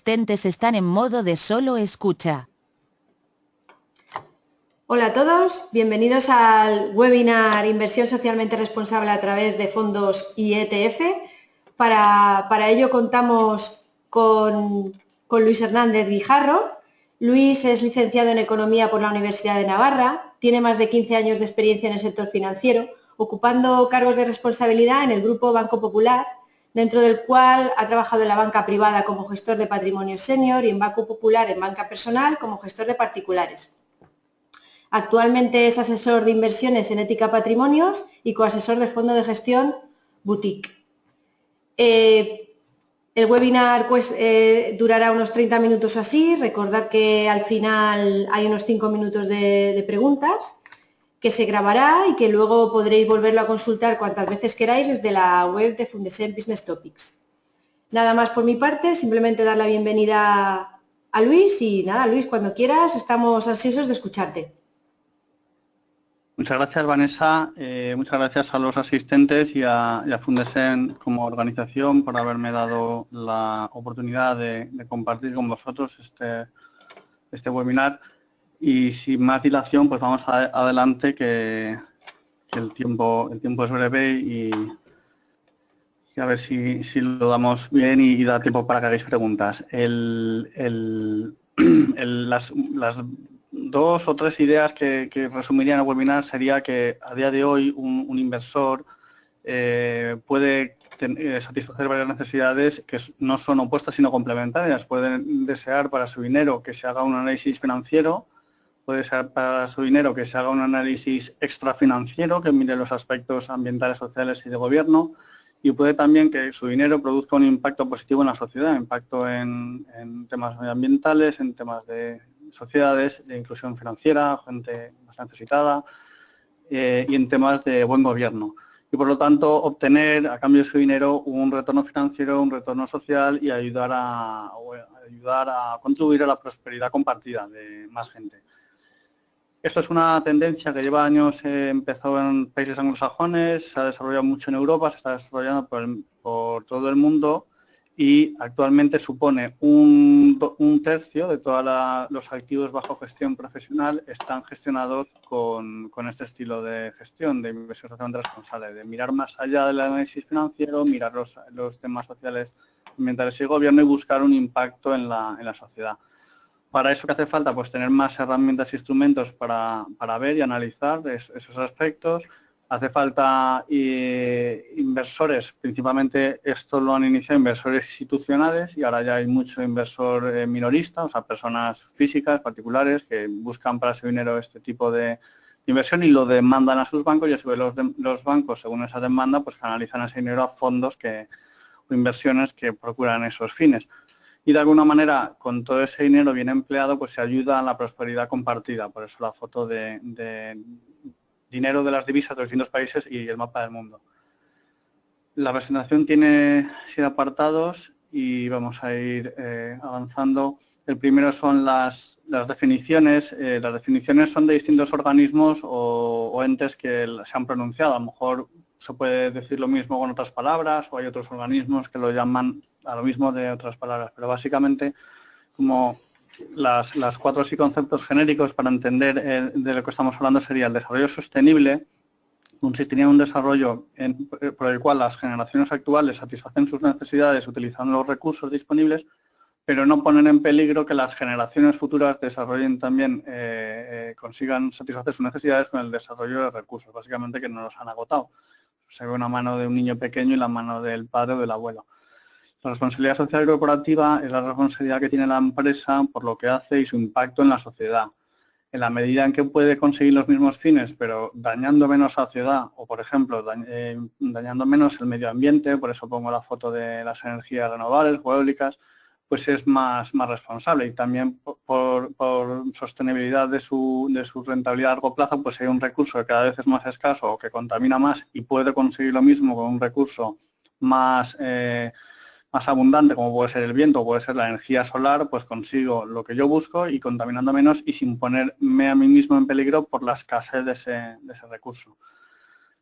asistentes están en modo de solo escucha. Hola a todos, bienvenidos al webinar Inversión Socialmente Responsable a través de fondos y ETF. Para ello contamos con Luis Hernández Guijarro. Luis es licenciado en Economía por la Universidad de Navarra, tiene más de 15 años de experiencia en el sector financiero, ocupando cargos de responsabilidad en el Grupo Banco Popular, dentro del cual ha trabajado en la banca privada como gestor de patrimonio senior y en Banco Popular en banca personal como gestor de particulares. Actualmente es asesor de inversiones en ética patrimonios y coasesor de fondo de gestión boutique. El webinar durará unos 30 minutos o así. Recordad que al final hay unos 5 minutos de preguntas que se grabará y que luego podréis volverlo a consultar cuantas veces queráis desde la web de Fundesen Business Topics. Nada más por mi parte, simplemente dar la bienvenida a Luis y nada, Luis, cuando quieras, estamos ansiosos de escucharte. Muchas gracias, Vanessa. Muchas gracias a los asistentes y a Fundesen como organización por haberme dado la oportunidad de compartir con vosotros este webinar. Y sin más dilación, pues vamos adelante, que el tiempo es breve y a ver si lo damos bien y da tiempo para que hagáis preguntas. Las dos o tres ideas que resumiría en el webinar sería que a día de hoy un inversor puede satisfacer varias necesidades que no son opuestas sino complementarias. Pueden desear para su dinero que se haga un análisis financiero, puede ser para su dinero que se haga un análisis extrafinanciero que mire los aspectos ambientales, sociales y de gobierno, y puede también que su dinero produzca un impacto positivo en la sociedad, impacto en temas medioambientales, en temas de sociedades, de inclusión financiera, gente más necesitada y en temas de buen gobierno. Y por lo tanto obtener a cambio de su dinero un retorno financiero, un retorno social y ayudar a contribuir a la prosperidad compartida de más gente. Esto es una tendencia que lleva años, empezó en países anglosajones, se ha desarrollado mucho en Europa, se está desarrollando por todo el mundo y actualmente supone un tercio de todos los activos bajo gestión profesional están gestionados con este estilo de gestión, de inversión socialmente responsable, de mirar más allá del análisis financiero, mirar los temas sociales, ambientales y gobierno y buscar un impacto en la sociedad. Para eso, ¿qué hace falta? Pues tener más herramientas e instrumentos para ver y analizar esos aspectos. Hace falta inversores, principalmente esto lo han iniciado inversores institucionales y ahora ya hay mucho inversor minorista, o sea, personas físicas, particulares, que buscan para su dinero este tipo de inversión y lo demandan a sus bancos y a su vez los bancos, según esa demanda, pues canalizan ese dinero a fondos o inversiones que procuran esos fines. Y de alguna manera, con todo ese dinero bien empleado, pues se ayuda a la prosperidad compartida. Por eso la foto de dinero de las divisas de los distintos países y el mapa del mundo. La presentación tiene 7 apartados y vamos a ir avanzando. El primero son las definiciones. Las definiciones son de distintos organismos o entes que se han pronunciado. A lo mejor se puede decir lo mismo con otras palabras o hay otros organismos que lo llaman a lo mismo de otras palabras, pero básicamente como las 4 conceptos genéricos para entender de lo que estamos hablando sería el desarrollo sostenible, consistiría en un desarrollo por el cual las generaciones actuales satisfacen sus necesidades utilizando los recursos disponibles, pero no ponen en peligro que las generaciones futuras desarrollen también, consigan satisfacer sus necesidades con el desarrollo de recursos, básicamente que no los han agotado. Se ve una mano de un niño pequeño y la mano del padre o del abuelo. La responsabilidad social y corporativa es la responsabilidad que tiene la empresa por lo que hace y su impacto en la sociedad. En la medida en que puede conseguir los mismos fines, pero dañando menos a la sociedad o, por ejemplo, dañando menos el medio ambiente, por eso pongo la foto de las energías renovables o eólicas, pues es más responsable y también por sostenibilidad de su rentabilidad a largo plazo, pues si hay un recurso que cada vez es más escaso o que contamina más y puede conseguir lo mismo con un recurso más abundante, como puede ser el viento o puede ser la energía solar, pues consigo lo que yo busco y contaminando menos y sin ponerme a mí mismo en peligro por la escasez de ese recurso.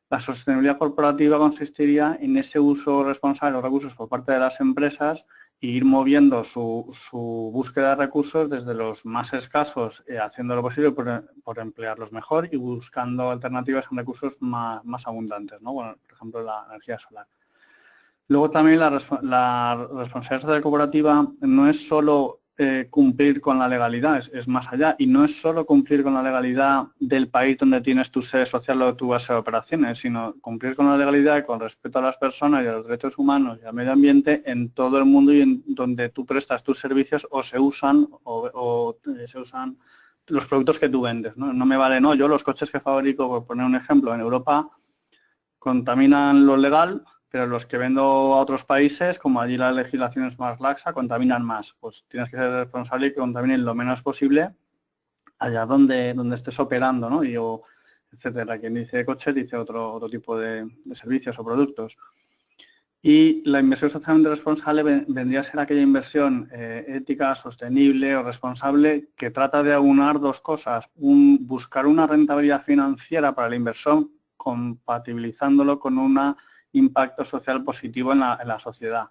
La sostenibilidad corporativa consistiría en ese uso responsable de los recursos por parte de las empresas ir moviendo su búsqueda de recursos desde los más escasos, haciendo lo posible por emplearlos mejor y buscando alternativas en recursos más abundantes, ¿no? Bueno, por ejemplo, la energía solar. Luego también la responsabilidad social cooperativa no es solo cumplir con la legalidad, es más allá, y no es solo cumplir con la legalidad del país donde tienes tu sede social o tu base de operaciones, sino cumplir con la legalidad con respecto a las personas y a los derechos humanos y al medio ambiente en todo el mundo y en donde tú prestas tus servicios o se usan se usan los productos que tú vendes, ¿no? No me vale, no, yo los coches que fabrico, por poner un ejemplo, en Europa contaminan lo legal, pero los que vendo a otros países, como allí la legislación es más laxa, contaminan más. Pues tienes que ser responsable y que contaminen lo menos posible allá donde estés operando, ¿no? Etcétera. Quien dice coches dice otro tipo de servicios o productos. Y la inversión socialmente responsable vendría a ser aquella inversión ética, sostenible o responsable que trata de aunar dos cosas. Buscar una rentabilidad financiera para el inversor compatibilizándolo con un impacto social positivo en la sociedad.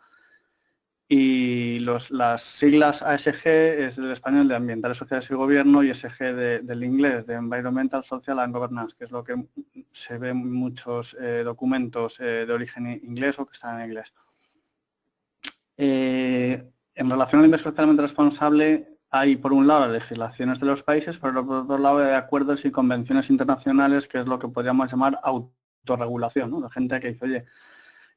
Y las siglas ASG es del español de Ambientales, Sociales y Gobierno y SG del inglés, de Environmental, Social and Governance, que es lo que se ve en muchos documentos de origen inglés o que están en inglés. En relación a la inversión socialmente responsable, hay por un lado las legislaciones de los países, pero por otro lado hay acuerdos y convenciones internacionales, que es lo que podríamos llamar autorregulación, ¿no? La gente que dice, oye,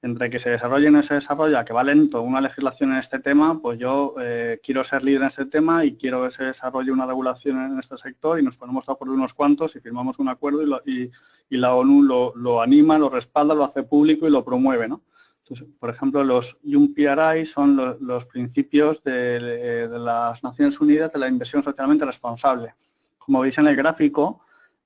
entre que se desarrolle y no se desarrolla, que va lento una legislación en este tema, pues yo quiero ser líder en este tema y quiero que se desarrolle una regulación en este sector y nos ponemos de acuerdo unos cuantos y firmamos un acuerdo y la ONU lo anima, lo respalda, lo hace público y lo promueve, ¿no? Entonces, por ejemplo, los UNPRI son los principios de las Naciones Unidas de la inversión socialmente responsable. Como veis en el gráfico,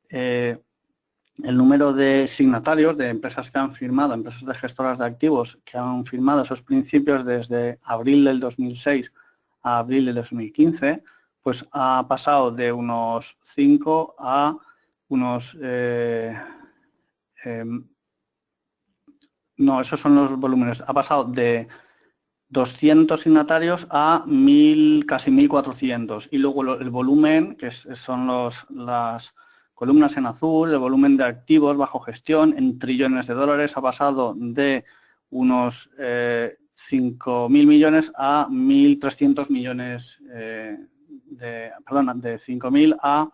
el número de signatarios de empresas que han firmado, empresas de gestoras de activos que han firmado esos principios desde abril del 2006 a abril del 2015, pues ha pasado de unos 5 a unos... no, esos son los volúmenes. Ha pasado de 200 signatarios a 1000, casi 1400. Y luego el volumen, que son las columnas en azul, el volumen de activos bajo gestión en trillones de dólares ha pasado de unos 5.000 millones a 1.300 millones, de 5.000 a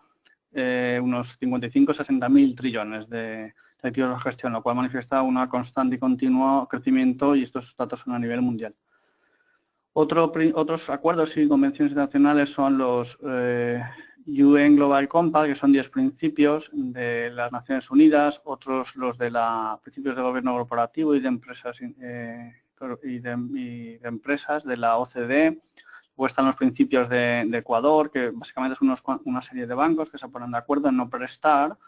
unos 55-60.000 trillones de activos bajo gestión, lo cual manifiesta una constante y continuo crecimiento y estos datos son a nivel mundial. Otros acuerdos y convenciones internacionales son los UN Global Compact, que son 10 principios de las Naciones Unidas, otros los de principios de gobierno corporativo y de empresas empresas de la OCDE. Luego están los principios de Ecuador, que básicamente es una serie de bancos que se ponen de acuerdo en no prestar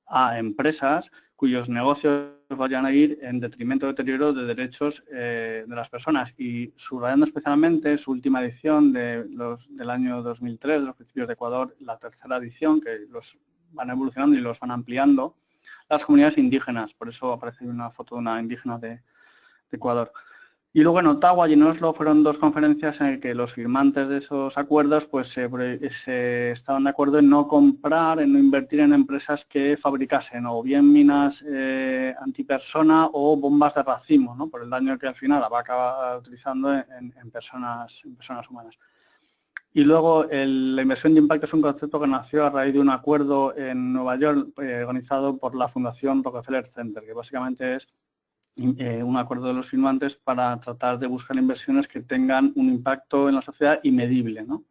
a empresas cuyos negocios vayan a ir en detrimento de deterioro de derechos de las personas. Y subrayando especialmente su última edición del año 2003, de los principios de Ecuador, la tercera edición, que los van evolucionando y los van ampliando, las comunidades indígenas. Por eso aparece una foto de una indígena de Ecuador. Y luego en Ottawa y en Oslo fueron dos conferencias en las que los firmantes de esos acuerdos pues se estaban de acuerdo en no comprar, en no invertir en empresas que fabricasen o bien minas antipersona o bombas de racimo, ¿no? Por el daño que al final va a acabar utilizando en personas humanas. Y luego la inversión de impacto es un concepto que nació a raíz de un acuerdo en Nueva York organizado por la Fundación Rockefeller Center, que básicamente es un acuerdo de los firmantes para tratar de buscar inversiones que tengan un impacto en la sociedad y medible, ¿no?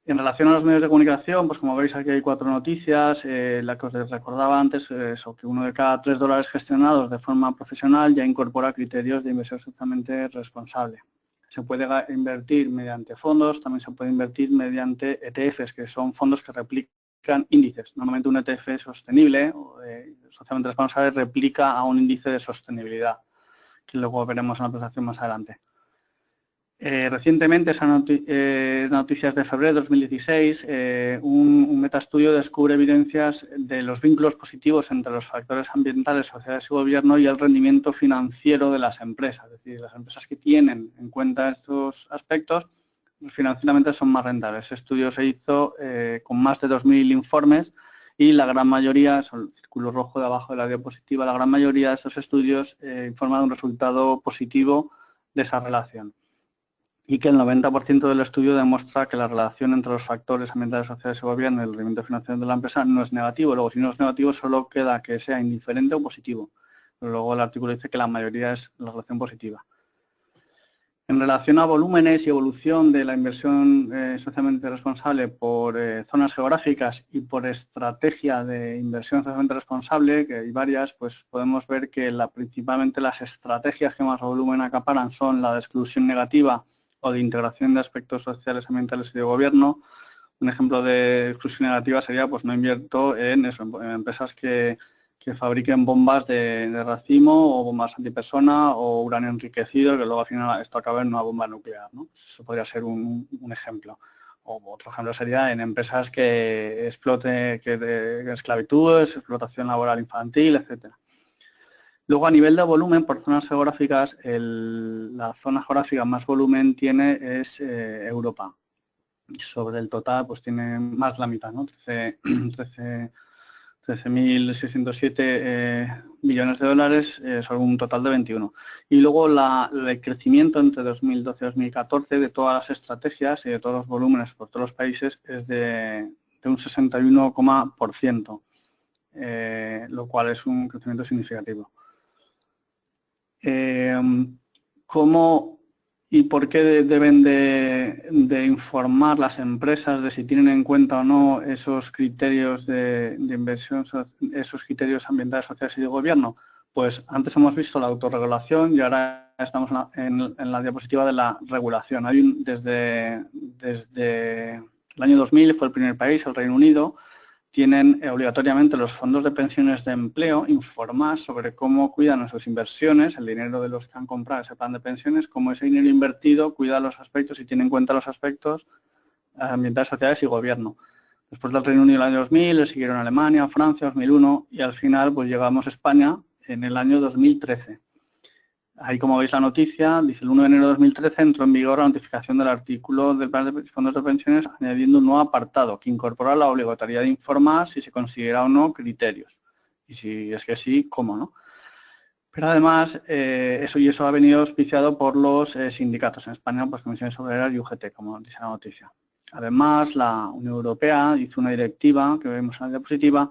En relación a los medios de comunicación, pues como veis aquí hay 4 noticias. La que os recordaba antes es que 1 de cada 3 dólares gestionados de forma profesional ya incorpora criterios de inversión socialmente responsable. Se puede invertir mediante fondos, también se puede invertir mediante ETFs, que son fondos que replican índices. Normalmente un ETF sostenible o socialmente responsable replica a un índice de sostenibilidad, que luego veremos en la presentación más adelante. Recientemente, noticias de febrero de 2016, un metaestudio descubre evidencias de los vínculos positivos entre los factores ambientales, sociedades y gobierno y el rendimiento financiero de las empresas. Es decir, las empresas que tienen en cuenta estos aspectos financieramente son más rentables. Ese estudio se hizo con más de 2.000 informes y la gran mayoría, son el círculo rojo de abajo de la diapositiva, la gran mayoría de esos estudios informan un resultado positivo de esa relación. Y que el 90% del estudio demuestra que la relación entre los factores ambientales, sociales y gobierno y el rendimiento financiero de la empresa no es negativo. Luego, si no es negativo, solo queda que sea indiferente o positivo. Pero luego el artículo dice que la mayoría es la relación positiva. En relación a volúmenes y evolución de la inversión socialmente responsable por zonas geográficas y por estrategia de inversión socialmente responsable, que hay varias, pues podemos ver que principalmente las estrategias que más volumen acaparan son la de exclusión negativa o de integración de aspectos sociales, ambientales y de gobierno. Un ejemplo de exclusión negativa sería, pues no invierto en empresas que fabriquen bombas de racimo o bombas antipersona o uranio enriquecido, que luego al final esto acaba en una bomba nuclear, ¿no? Eso podría ser un ejemplo. O otro ejemplo sería en empresas que exploten esclavitudes, explotación laboral infantil, etcétera. Luego, a nivel de volumen, por zonas geográficas, la zona geográfica más volumen tiene es Europa. Sobre el total, pues tiene más la mitad, ¿no? 13.607 millones de dólares sobre un total de 21. Y luego el crecimiento entre 2012 y 2014 de todas las estrategias y de todos los volúmenes por todos los países es de un 61%, lo cual es un crecimiento significativo. ¿Cómo y por qué deben de informar las empresas de si tienen en cuenta o no esos criterios de inversión, esos criterios ambientales, sociales y de gobierno? Pues antes hemos visto la autorregulación y ahora estamos en la diapositiva de la regulación. Desde el año 2000 fue el primer país, el Reino Unido, tienen obligatoriamente los fondos de pensiones de empleo informar sobre cómo cuidan sus inversiones, el dinero de los que han comprado ese plan de pensiones, cómo ese dinero invertido cuida los aspectos y tiene en cuenta los aspectos ambientales, sociales y gobierno. Después del Reino Unido en el año 2000, le siguieron Alemania, Francia, 2001 y al final pues llegamos a España en el año 2013. Ahí, como veis la noticia, dice el 1 de enero de 2013 entró en vigor la notificación del artículo del plan de fondos de pensiones añadiendo un nuevo apartado que incorpora la obligatoriedad de informar si se considera o no criterios. Y si es que sí, cómo no. Pero además, eso ha venido auspiciado por los sindicatos en España, pues Comisiones Obreras y UGT, como dice la noticia. Además, la Unión Europea hizo una directiva, que vemos en la diapositiva,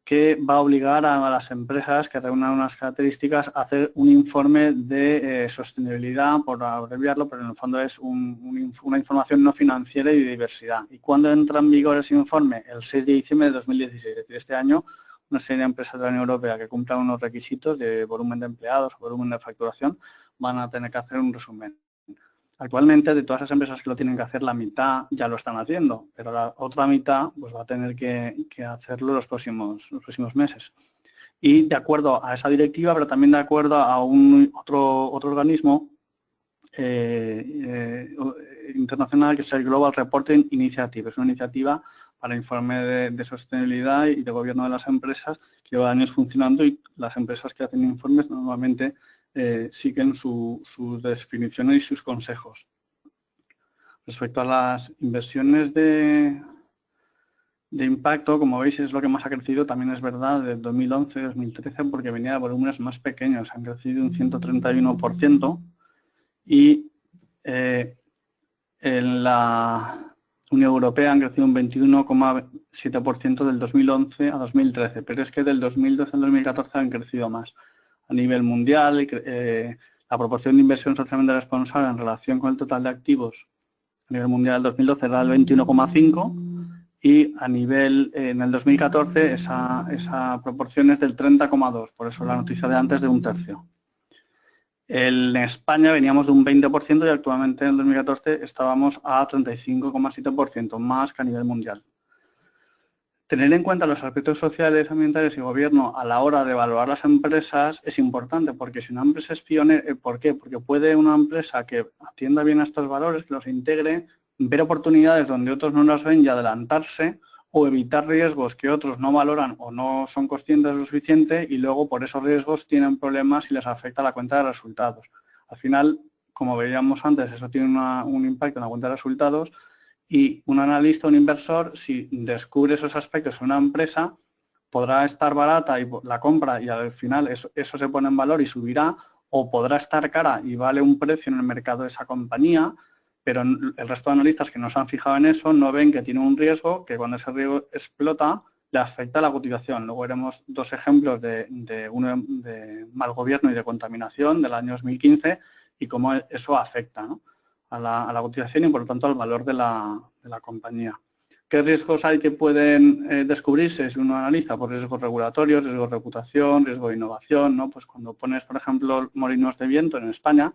que va a obligar a las empresas que reúnan unas características a hacer un informe de sostenibilidad, por abreviarlo, pero en el fondo es una información no financiera y de diversidad. ¿Y cuándo entra en vigor ese informe? El 6 de diciembre de 2016, es decir, este año una serie de empresas de la Unión Europea que cumplan unos requisitos de volumen de empleados o volumen de facturación van a tener que hacer un resumen. Actualmente, de todas las empresas que lo tienen que hacer, la mitad ya lo están haciendo, pero la otra mitad pues, va a tener que hacerlo los próximos meses. Y de acuerdo a esa directiva, pero también de acuerdo a otro organismo internacional que es el Global Reporting Initiative. Es una iniciativa para informe de sostenibilidad y de gobierno de las empresas que lleva años funcionando y las empresas que hacen informes normalmente siguen sus definiciones y sus consejos. Respecto a las inversiones de impacto, como veis, es lo que más ha crecido, también es verdad, de 2011 a 2013, porque venía de volúmenes más pequeños, han crecido un 131%, y en la Unión Europea han crecido un 21,7% del 2011 a 2013, pero es que del 2012 al 2014 han crecido más. A nivel mundial, la proporción de inversión socialmente responsable en relación con el total de activos a nivel mundial del 2012 era el 21,5 y a nivel, en el 2014 esa proporción es del 30,2, por eso la noticia de antes de un tercio. En España veníamos de un 20% y actualmente en el 2014 estábamos a 35,7%, más que a nivel mundial. Tener en cuenta los aspectos sociales, ambientales y gobierno a la hora de evaluar las empresas es importante, porque si una empresa es pionera, ¿por qué? Porque puede una empresa que atienda bien a estos valores, que los integre, ver oportunidades donde otros no las ven y adelantarse, o evitar riesgos que otros no valoran o no son conscientes lo suficiente y luego por esos riesgos tienen problemas y les afecta la cuenta de resultados. Al final, como veíamos antes, eso tiene un impacto en la cuenta de resultados. Y un analista, un inversor, si descubre esos aspectos en una empresa, podrá estar barata y la compra y al final eso se pone en valor y subirá, o podrá estar cara y vale un precio en el mercado de esa compañía, pero el resto de analistas que no se han fijado en eso no ven que tiene un riesgo que cuando ese riesgo explota le afecta a la cotización. Luego veremos dos ejemplos de uno de mal gobierno y de contaminación del año 2015 y cómo eso afecta, ¿no?, a la cotización y por lo tanto al valor de la compañía. ¿Qué riesgos hay que pueden descubrirse si uno analiza? Pues riesgos regulatorios, riesgos de reputación, riesgo de innovación, ¿no? Pues cuando pones, por ejemplo, molinos de viento en España,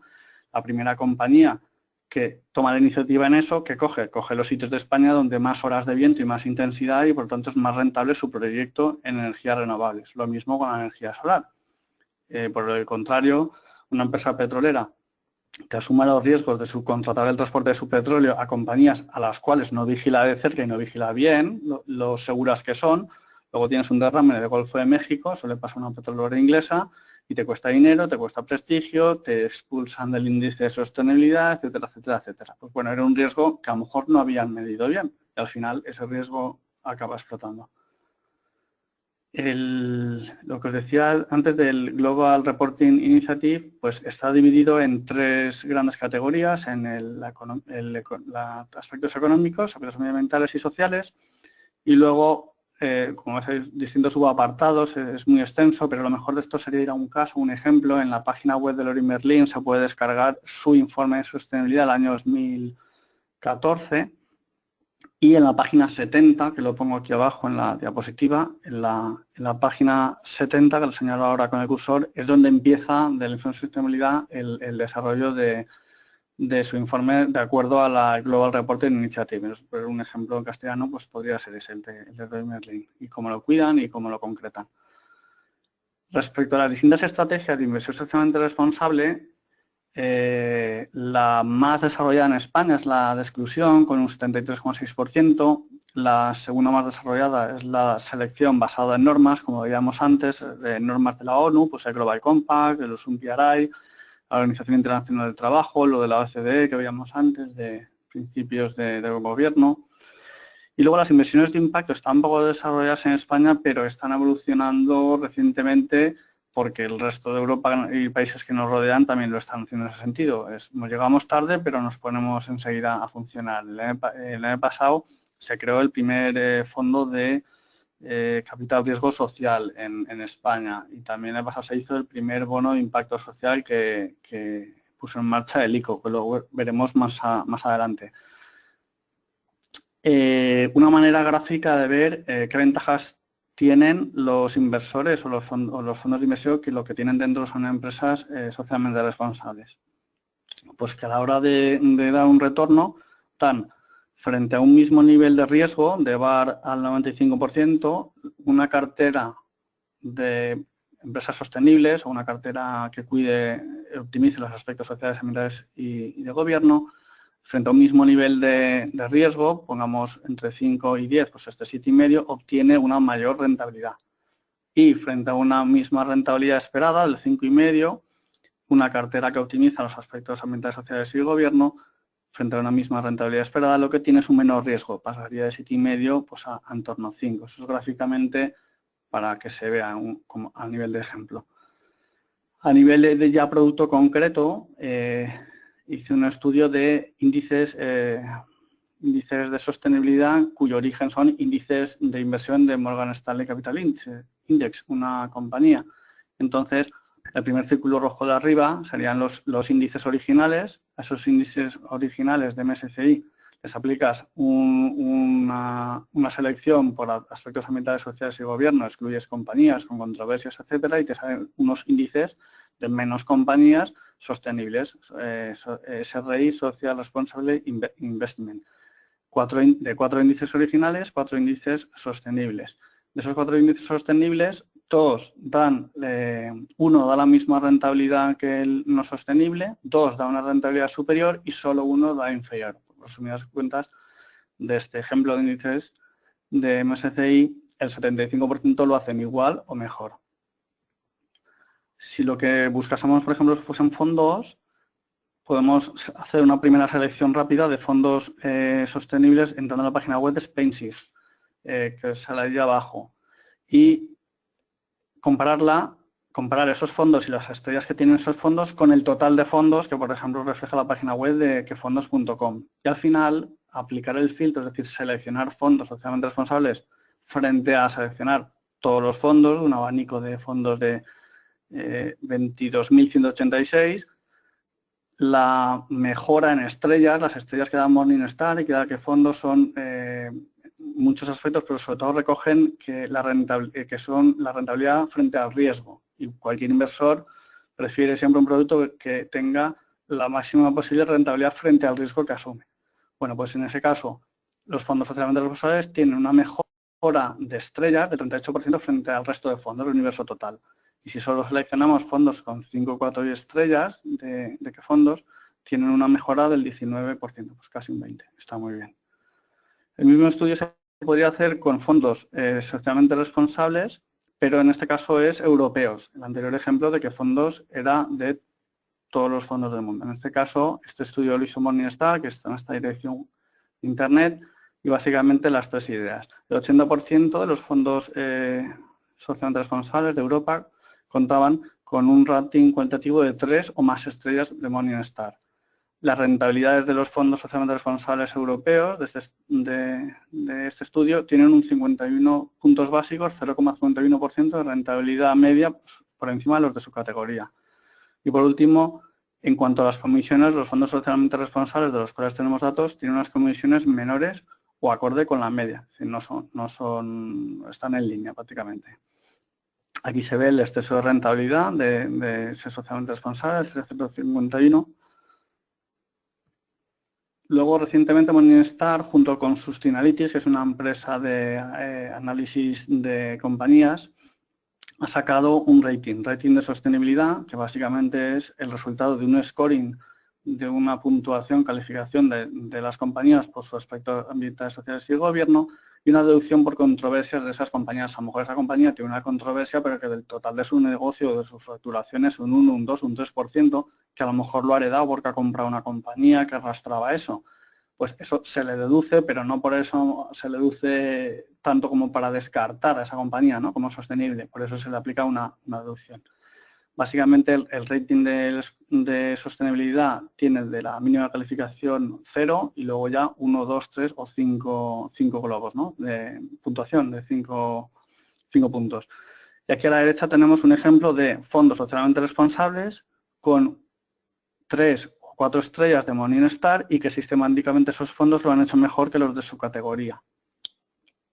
la primera compañía que toma la iniciativa en eso, que coge los sitios de España donde más horas de viento y más intensidad y por lo tanto es más rentable su proyecto en energías renovables. Lo mismo con la energía solar. Por el contrario, una empresa petrolera que asuma los riesgos de subcontratar el transporte de su petróleo a compañías a las cuales no vigila de cerca y no vigila bien lo seguras que son, luego tienes un derrame en el Golfo de México, eso le pasa a una petrolera inglesa y te cuesta dinero, te cuesta prestigio, te expulsan del índice de sostenibilidad, etcétera, etcétera, etcétera. Pues bueno, era un riesgo que a lo mejor no habían medido bien y al final ese riesgo acaba explotando. Lo que os decía antes del Global Reporting Initiative, pues está dividido en tres grandes categorías, en aspectos económicos, aspectos medioambientales y sociales, y luego, como veis, distintos subapartados, es muy extenso, pero lo mejor de esto sería ir a un caso, un ejemplo. En la página web de Leroy Merlin se puede descargar su informe de sostenibilidad del año 2014, y en la página 70, que lo pongo aquí abajo en la diapositiva, en la página 70, que lo señalo ahora con el cursor, es donde empieza del informe de sostenibilidad el desarrollo de su informe de acuerdo a la Global Reporting Initiative. Por un ejemplo en castellano, pues podría ser ese, el de Leroy Merlin, y cómo lo cuidan y cómo lo concretan. Respecto a las distintas estrategias de inversión socialmente responsable, la más desarrollada en España es la de exclusión, con un 73,6%. La segunda más desarrollada es la selección basada en normas, como veíamos antes, normas de la ONU, pues el Global Compact, el UNPRI, la Organización Internacional del Trabajo, lo de la OCDE que veíamos antes, de principios de gobierno. Y luego las inversiones de impacto están poco desarrolladas en España, pero están evolucionando recientemente porque el resto de Europa y países que nos rodean también lo están haciendo en ese sentido. Nos llegamos tarde, pero nos ponemos enseguida a funcionar. El año pasado se creó el primer fondo de capital riesgo social en España, y también el año pasado se hizo el primer bono de impacto social que puso en marcha el ICO, que lo veremos más adelante. Una manera gráfica de ver qué ventajas tienen los inversores o los fondos de inversión que lo que tienen dentro son empresas socialmente responsables. Pues que a la hora de dar un retorno, están frente a un mismo nivel de riesgo, de VaR al 95%, una cartera de empresas sostenibles o una cartera que cuide, optimice los aspectos sociales, ambientales y de gobierno, frente a un mismo nivel de riesgo, pongamos entre 5 y 10, pues este 7,5, obtiene una mayor rentabilidad. Y frente a una misma rentabilidad esperada, del 5,5, una cartera que optimiza los aspectos ambientales, sociales y gobierno, frente a una misma rentabilidad esperada, lo que tiene es un menor riesgo, pasaría de 7,5 pues a en torno a 5. Eso es gráficamente para que se vea como a nivel de ejemplo. A nivel de ya producto concreto, hice un estudio de índices de sostenibilidad cuyo origen son índices de inversión de Morgan Stanley Capital Index, una compañía. Entonces, el primer círculo rojo de arriba serían los índices originales. A esos índices originales de MSCI les aplicas una selección por aspectos ambientales, sociales y gobierno, excluyes compañías con controversias, etcétera, y te salen unos índices de menos compañías sostenibles, SRI, Social Responsible Investment. de 4 índices originales, 4 índices sostenibles. De esos 4 índices sostenibles, uno da la misma rentabilidad que el no sostenible, 2 da una rentabilidad superior y solo uno da inferior. Por resumidas cuentas, de este ejemplo de índices de MSCI, el 75% lo hacen igual o mejor. Si lo que buscásemos, por ejemplo, fuesen fondos, podemos hacer una primera selección rápida de fondos sostenibles entrando a la página web de Spainsight, que sale ahí abajo, y comparar esos fondos y las estrellas que tienen esos fondos con el total de fondos que, por ejemplo, refleja la página web de quefondos.com. Y al final, aplicar el filtro, es decir, seleccionar fondos socialmente responsables frente a seleccionar todos los fondos, un abanico de fondos de 22.186, la mejora en estrellas, las estrellas que da Morningstar y que fondos son muchos aspectos, pero sobre todo recogen que son la rentabilidad frente al riesgo. Y cualquier inversor prefiere siempre un producto que tenga la máxima posible rentabilidad frente al riesgo que asume. Bueno, pues en ese caso, los fondos socialmente responsables tienen una mejora de estrellas de 38% frente al resto de fondos del universo total. Y si solo seleccionamos fondos con 5, 4 y estrellas, de qué fondos, tienen una mejora del 19%, pues casi un 20%. Está muy bien. El mismo estudio se podría hacer con fondos socialmente responsables, pero en este caso es europeos. El anterior ejemplo de que fondos era de todos los fondos del mundo. En este caso, este estudio lo hizo Morningstar, que está en esta dirección de Internet, y básicamente las 3 ideas. El 80% de los fondos socialmente responsables de Europa contaban con un rating cualitativo de 3 o más estrellas de Morningstar. Las rentabilidades de los fondos socialmente responsables europeos de este estudio tienen un 51 puntos básicos, 0,51% de rentabilidad media por encima de los de su categoría. Y por último, en cuanto a las comisiones, los fondos socialmente responsables de los cuales tenemos datos tienen unas comisiones menores o acorde con la media, es decir, están en línea prácticamente. Aquí se ve el exceso de rentabilidad de ese socialmente responsable, el 0,51. Luego, recientemente, Morningstar, junto con Sustainalytics, que es una empresa de análisis de compañías, ha sacado un rating de sostenibilidad, que básicamente es el resultado de un scoring, de una puntuación, calificación de las compañías por su aspecto ambientales, sociales y gobierno, y una deducción por controversias de esas compañías. A lo mejor esa compañía tiene una controversia, pero que del total de su negocio, de sus facturaciones, un 1, un 2, un 3%, que a lo mejor lo ha heredado porque ha comprado una compañía que arrastraba eso. Pues eso se le deduce, pero no por eso se le deduce tanto como para descartar a esa compañía, ¿no?, como sostenible. Por eso se le aplica una deducción. Básicamente el rating de sostenibilidad tiene de la mínima calificación 0 y luego ya 1, 2, 3 o 5 globos, ¿no?, de puntuación de 5 puntos. Y aquí a la derecha tenemos un ejemplo de fondos socialmente responsables con 3 o 4 estrellas de Morningstar y que sistemáticamente esos fondos lo han hecho mejor que los de su categoría.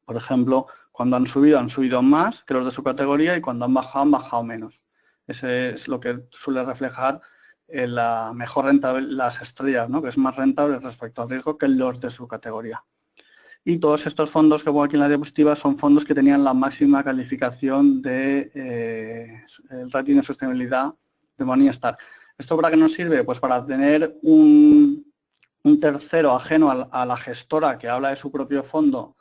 Por ejemplo, cuando han subido más que los de su categoría y cuando han bajado menos. Ese es lo que suele reflejar la mejor rentabilidad, las estrellas, ¿no?, que es más rentable respecto al riesgo que los de su categoría. Y todos estos fondos que pongo aquí en la diapositiva son fondos que tenían la máxima calificación de el rating de sostenibilidad de Morningstar. ¿Esto para qué nos sirve? Pues para tener un tercero ajeno a la gestora que habla de su propio fondo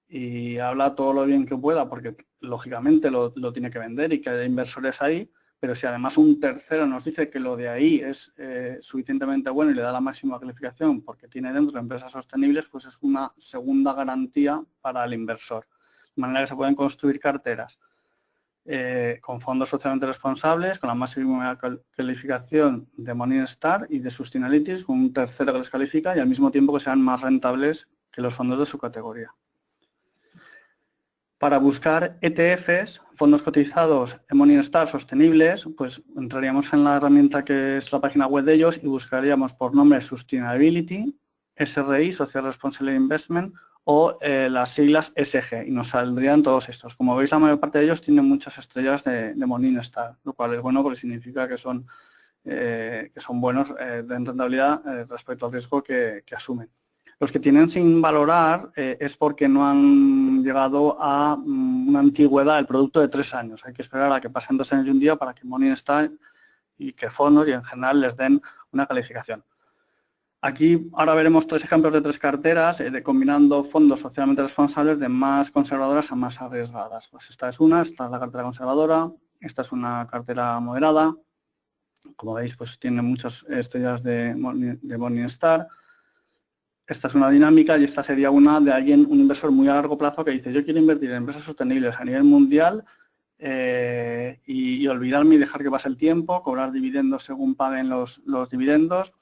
y habla todo lo bien que pueda, porque lógicamente lo tiene que vender y que haya inversores ahí, pero si además un tercero nos dice que lo de ahí es suficientemente bueno y le da la máxima calificación porque tiene dentro empresas sostenibles, pues es una segunda garantía para el inversor. De manera que se pueden construir carteras con fondos socialmente responsables, con la máxima calificación de Morningstar y de Sustainalytics, con un tercero que les califica y al mismo tiempo que sean más rentables que los fondos de su categoría. Para buscar ETFs, fondos cotizados en Morningstar sostenibles, pues entraríamos en la herramienta que es la página web de ellos y buscaríamos por nombre Sustainability, SRI, Social Responsible Investment, o las siglas SG, y nos saldrían todos estos. Como veis, la mayor parte de ellos tienen muchas estrellas de Morningstar, lo cual es bueno porque significa que son buenos de rentabilidad respecto al riesgo que asumen. Los que tienen sin valorar es porque no han llegado a una antigüedad del producto de 3 años. Hay que esperar a que pasen 2 años y un día para que Morningstar y que fondos y en general les den una calificación. Aquí ahora veremos 3 ejemplos de 3 carteras combinando fondos socialmente responsables de más conservadoras a más arriesgadas. Pues esta es la cartera conservadora, esta es una cartera moderada. Como veis, pues tiene muchas estrellas de Morningstar. Esta es una dinámica y esta sería una de un inversor muy a largo plazo que dice: yo quiero invertir en empresas sostenibles a nivel mundial y olvidarme y dejar que pase el tiempo, cobrar dividendos según paguen los dividendos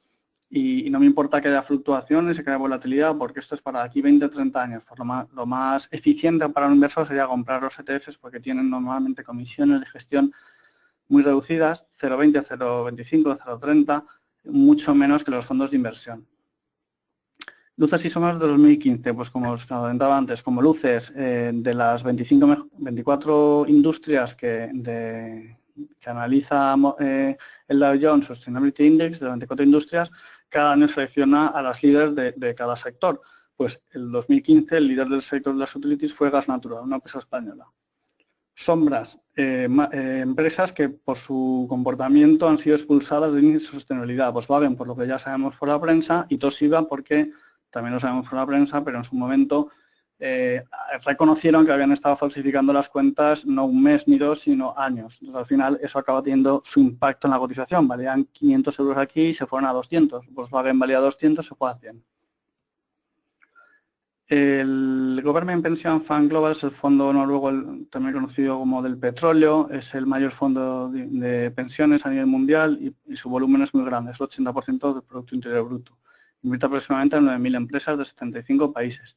y no me importa que haya fluctuaciones y que haya volatilidad, porque esto es para aquí 20 o 30 años. Pues lo más eficiente para un inversor sería comprar los ETFs porque tienen normalmente comisiones de gestión muy reducidas, 0,20, 0,25, 0,30, mucho menos que los fondos de inversión. Luces y sombras de 2015, pues como os comentaba antes, como luces de las 24 industrias que analiza el Dow Jones Sustainability Index, de 24 industrias, cada año selecciona a las líderes de cada sector. Pues el 2015 el líder del sector de las utilities fue Gas Natural, una empresa española. Sombras, empresas que por su comportamiento han sido expulsadas del índice de sostenibilidad. Volkswagen, por lo que ya sabemos por la prensa, y Toshiba, porque también lo sabemos por la prensa, pero en su momento reconocieron que habían estado falsificando las cuentas no un mes ni 2, sino años. Entonces, al final, eso acaba teniendo su impacto en la cotización. Valían 500 euros aquí y se fueron a 200. Volkswagen valía 200, se fue a 100. El Government Pension Fund Global es el fondo noruego, también conocido como del petróleo. Es el mayor fondo de pensiones a nivel mundial y su volumen es muy grande, es el 80% del Producto Interior Bruto. Invierte aproximadamente a 9.000 empresas de 75 países.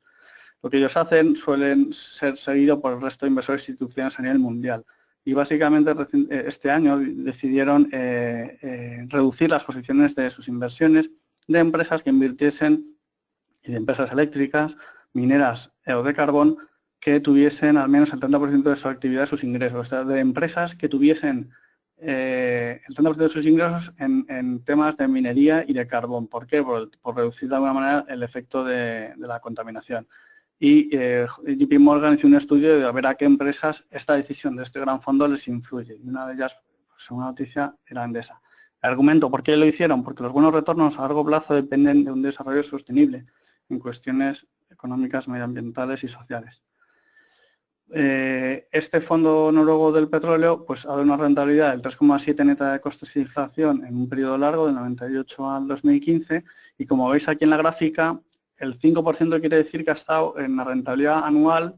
Lo que ellos hacen suelen ser seguidos por el resto de inversores e instituciones a nivel mundial. Y básicamente este año decidieron reducir las posiciones de sus inversiones de empresas que invirtiesen y de empresas eléctricas, mineras o de carbón que tuviesen al menos el 30% de su actividad, sus ingresos. O sea, de empresas que tuviesen el 30% de sus ingresos en temas de minería y de carbón. ¿Por qué? Por reducir de alguna manera el efecto de la contaminación. Y JP Morgan hizo un estudio de ver a qué empresas esta decisión de este gran fondo les influye. Y una de ellas, pues, según la noticia, era Endesa. El argumento, ¿por qué lo hicieron? Porque los buenos retornos a largo plazo dependen de un desarrollo sostenible en cuestiones económicas, medioambientales y sociales. Este fondo noruego del petróleo pues ha dado una rentabilidad del 3,7 neta de costes de inflación en un periodo largo, del 98 al 2015, y como veis aquí en la gráfica, el 5% quiere decir que ha estado en la rentabilidad anual,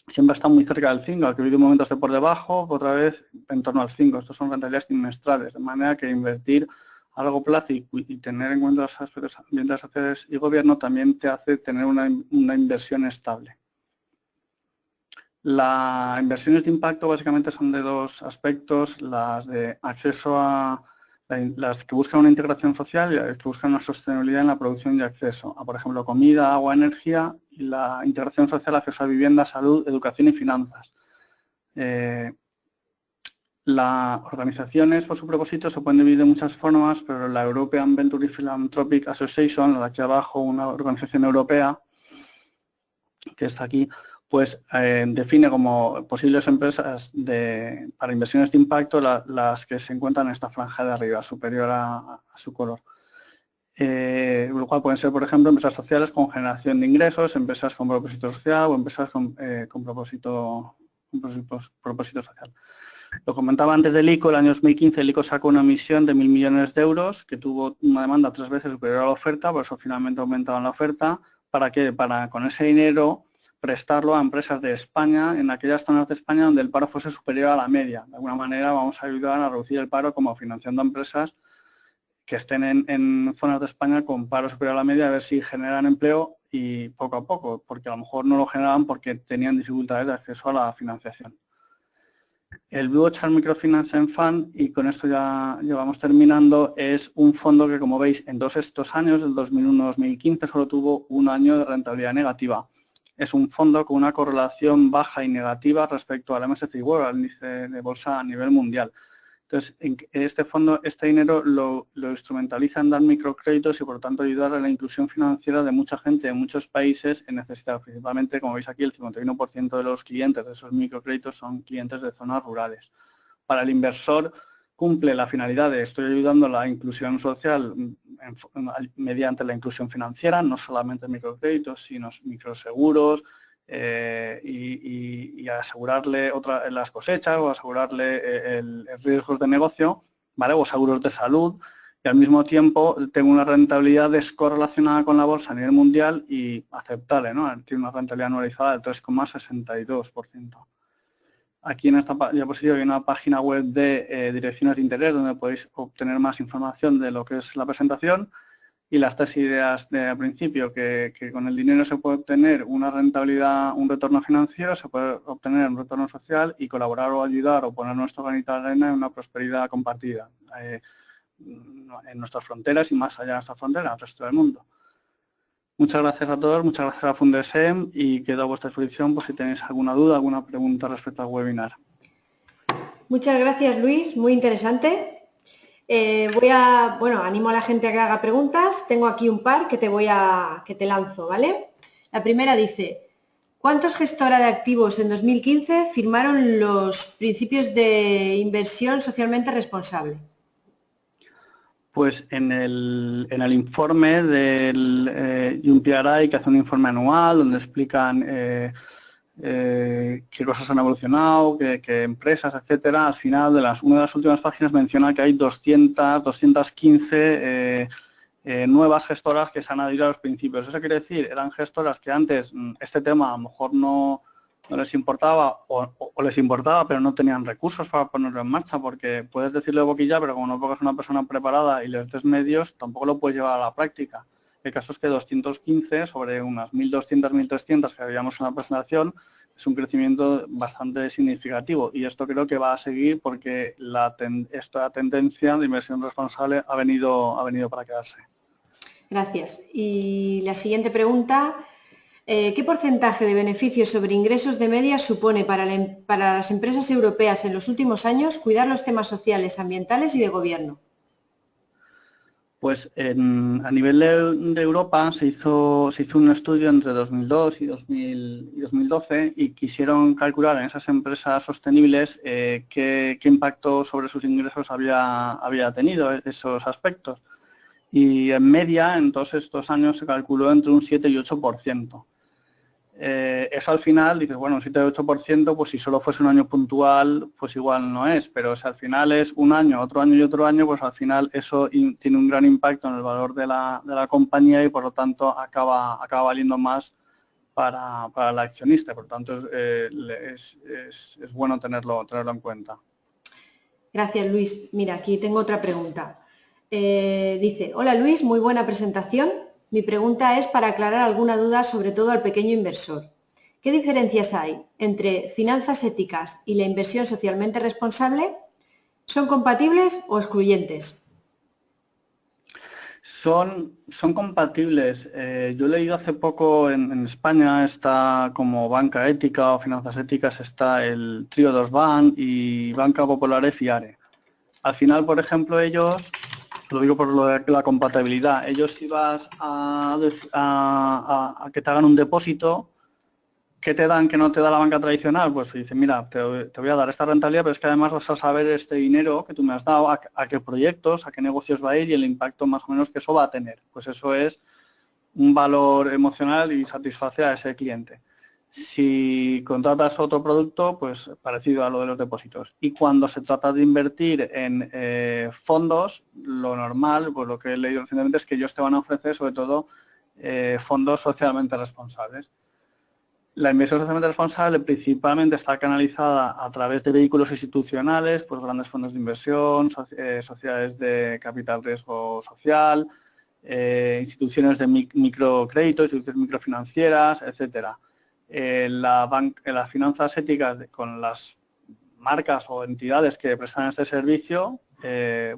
siempre ha estado muy cerca del 5, que ha habido momentos de por debajo, otra vez en torno al 5. Estos son rentabilidades trimestrales, de manera que invertir a largo plazo y tener en cuenta los aspectos ambientales, sociales y gobierno también te hace tener una inversión estable. Las inversiones de impacto básicamente son de 2 aspectos: las de acceso a las que buscan una integración social y las que buscan una sostenibilidad en la producción y acceso a, por ejemplo, comida, agua, energía, y la integración social, acceso a vivienda, salud, educación y finanzas. Las organizaciones por su propósito se pueden dividir de muchas formas, pero la European Venture Philanthropic Association, la de aquí abajo, una organización europea que está aquí, pues define como posibles empresas para inversiones de impacto las que se encuentran en esta franja de arriba, superior a su color. Lo cual pueden ser, por ejemplo, empresas sociales con generación de ingresos, empresas con propósito social o empresas con propósito social. Lo comentaba antes del ICO. El año 2015 el ICO sacó una emisión de 1.000 millones de euros que tuvo una demanda 3 veces superior a la oferta, por eso finalmente aumentaron la oferta. ¿Para qué? Para con ese dinero prestarlo a empresas de España, en aquellas zonas de España donde el paro fuese superior a la media. De alguna manera vamos a ayudar a reducir el paro como financiando a empresas que estén en zonas de España con paro superior a la media, a ver si generan empleo y poco a poco, porque a lo mejor no lo generaban porque tenían dificultades de acceso a la financiación. El Blue Ocean Microfinance Fund, y con esto ya vamos terminando, es un fondo que, como veis, en estos años, del 2001-2015, solo tuvo un año de rentabilidad negativa. Es un fondo con una correlación baja y negativa respecto al MSCI World, al índice de bolsa a nivel mundial. Entonces, este fondo, este dinero lo instrumentaliza en dar microcréditos y, por lo tanto, ayudar a la inclusión financiera de mucha gente en muchos países en necesidad. Principalmente, como veis aquí, el 51% de los clientes de esos microcréditos son clientes de zonas rurales. Para el inversor, cumple la finalidad de estoy ayudando a la inclusión social mediante la inclusión financiera, no solamente microcréditos, sino microseguros, y asegurarle las cosechas o asegurarle el riesgos de negocio, ¿vale? O seguros de salud, y al mismo tiempo tengo una rentabilidad descorrelacionada con la bolsa a nivel mundial y aceptable, ¿no? Tiene una rentabilidad anualizada del 3,62%. Aquí en esta diapositiva hay una página web de direcciones de interés donde podéis obtener más información de lo que es la presentación. Y las tres ideas de al principio, que con el dinero se puede obtener una rentabilidad, un retorno financiero, se puede obtener un retorno social y colaborar o ayudar o poner nuestro granito de arena en una prosperidad compartida en nuestras fronteras y más allá de nuestras fronteras, al resto del mundo. Muchas gracias a todos, muchas gracias a Fundesem y quedo a vuestra disposición por si tenéis alguna duda, alguna pregunta respecto al webinar. Muchas gracias, Luis, muy interesante. Animo a la gente a que haga preguntas. Tengo aquí un par que te lanzo, ¿vale? La primera dice, ¿cuántos gestoras de activos en 2015 firmaron los principios de inversión socialmente responsable? Pues en el informe del UNPRI, que hace un informe anual donde explican qué cosas han evolucionado, qué empresas, etcétera, al final de una de las últimas páginas menciona que hay 215 nuevas gestoras que se han adherido a los principios. Eso quiere decir, eran gestoras que antes este tema a lo mejor no les importaba o les importaba, pero no tenían recursos para ponerlo en marcha, porque puedes decirlo de boquilla, pero como no pongas una persona preparada y les des medios, tampoco lo puedes llevar a la práctica. El caso es que 215 sobre unas 1.200, 1.300 que habíamos en la presentación es un crecimiento bastante significativo y esto creo que va a seguir porque esta tendencia de inversión responsable ha venido para quedarse. Gracias. Y la siguiente pregunta, ¿qué porcentaje de beneficios sobre ingresos de media supone para las empresas europeas en los últimos años cuidar los temas sociales, ambientales y de gobierno? Pues a nivel de Europa se hizo un estudio entre 2002 y 2012 y quisieron calcular en esas empresas sostenibles qué impacto sobre sus ingresos había tenido esos aspectos. Y en media, en todos estos años, se calculó entre un 7 y 8%. Eso al final, dices, bueno, un 7 y 8%, pues si solo fuese un año puntual, pues igual no es, pero si al final es un año, otro año y otro año, pues al final eso tiene un gran impacto en el valor de la compañía y por lo tanto acaba valiendo más para el accionista. Por lo tanto, es bueno tenerlo en cuenta. Gracias, Luis. Mira, aquí tengo otra pregunta. Dice, hola Luis, muy buena presentación. Mi pregunta es para aclarar alguna duda, sobre todo al pequeño inversor. ¿Qué diferencias hay entre finanzas éticas y la inversión socialmente responsable? ¿Son compatibles o excluyentes? Son compatibles. Yo he leído hace poco en España, está como Banca Ética o Finanzas Éticas, está el Triodos Bank y Banca Popular e Fiare. Al final, por ejemplo, ellos, lo digo por lo de la compatibilidad, ellos si vas a que te hagan un depósito, ¿qué te dan que no te da la banca tradicional? Pues dicen, mira, te voy a dar esta rentabilidad, pero es que además vas a saber este dinero que tú me has dado, a qué proyectos, a qué negocios va a ir y el impacto más o menos que eso va a tener. Pues eso es un valor emocional y satisface a ese cliente. Si contratas otro producto, pues parecido a lo de los depósitos. Y cuando se trata de invertir en fondos, lo normal, pues lo que he leído recientemente es que ellos te van a ofrecer sobre todo fondos socialmente responsables. La inversión socialmente responsable principalmente está canalizada a través de vehículos institucionales, pues grandes fondos de inversión, sociedades de capital riesgo social, instituciones de microcrédito, instituciones microfinancieras, etcétera. Las finanzas éticas con las marcas o entidades que prestan este servicio,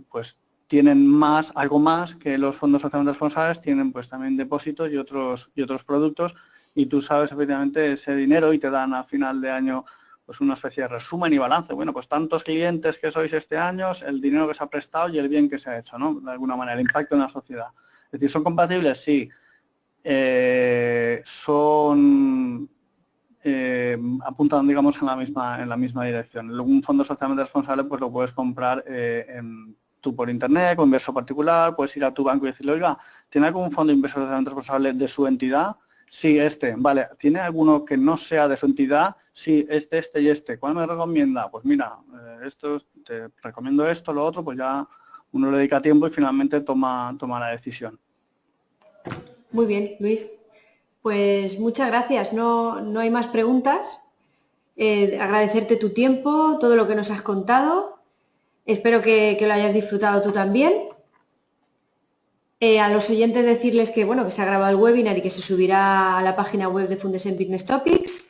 pues tienen algo más que los fondos socialmente responsables, tienen pues también depósitos y otros productos y tú sabes efectivamente ese dinero y te dan a final de año pues una especie de resumen y balance. Bueno, pues tantos clientes que sois este año, el dinero que se ha prestado y el bien que se ha hecho, ¿no? De alguna manera, el impacto en la sociedad. Es decir, ¿son compatibles? Sí. Apuntan, digamos, en la misma dirección. Un fondo socialmente responsable pues lo puedes comprar tú por internet, con inversor particular, puedes ir a tu banco y decirle, oiga, ¿tiene algún fondo de inversor socialmente responsable de su entidad? Sí, vale. ¿Tiene alguno que no sea de su entidad? Sí, este y este. ¿Cuál me recomienda? Pues mira, te recomiendo esto, lo otro, pues ya uno le dedica tiempo y finalmente toma la decisión. Muy bien, Luis. Pues muchas gracias. No hay más preguntas. Agradecerte tu tiempo, todo lo que nos has contado. Espero que lo hayas disfrutado tú también. A los oyentes decirles que, bueno, que se ha grabado el webinar y que se subirá a la página web de Fundesen Business Topics.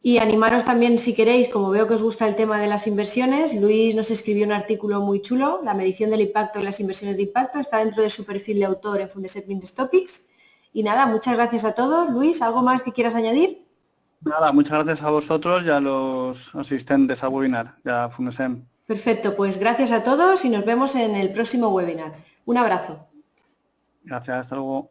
Y animaros también, si queréis, como veo que os gusta el tema de las inversiones, Luis nos escribió un artículo muy chulo, la medición del impacto y las inversiones de impacto, está dentro de su perfil de autor en Fundesen Business Topics. Y nada, muchas gracias a todos. Luis, ¿algo más que quieras añadir? Nada, muchas gracias a vosotros y a los asistentes al webinar, ya Fundesen. Perfecto, pues gracias a todos y nos vemos en el próximo webinar. Un abrazo. Gracias, hasta luego.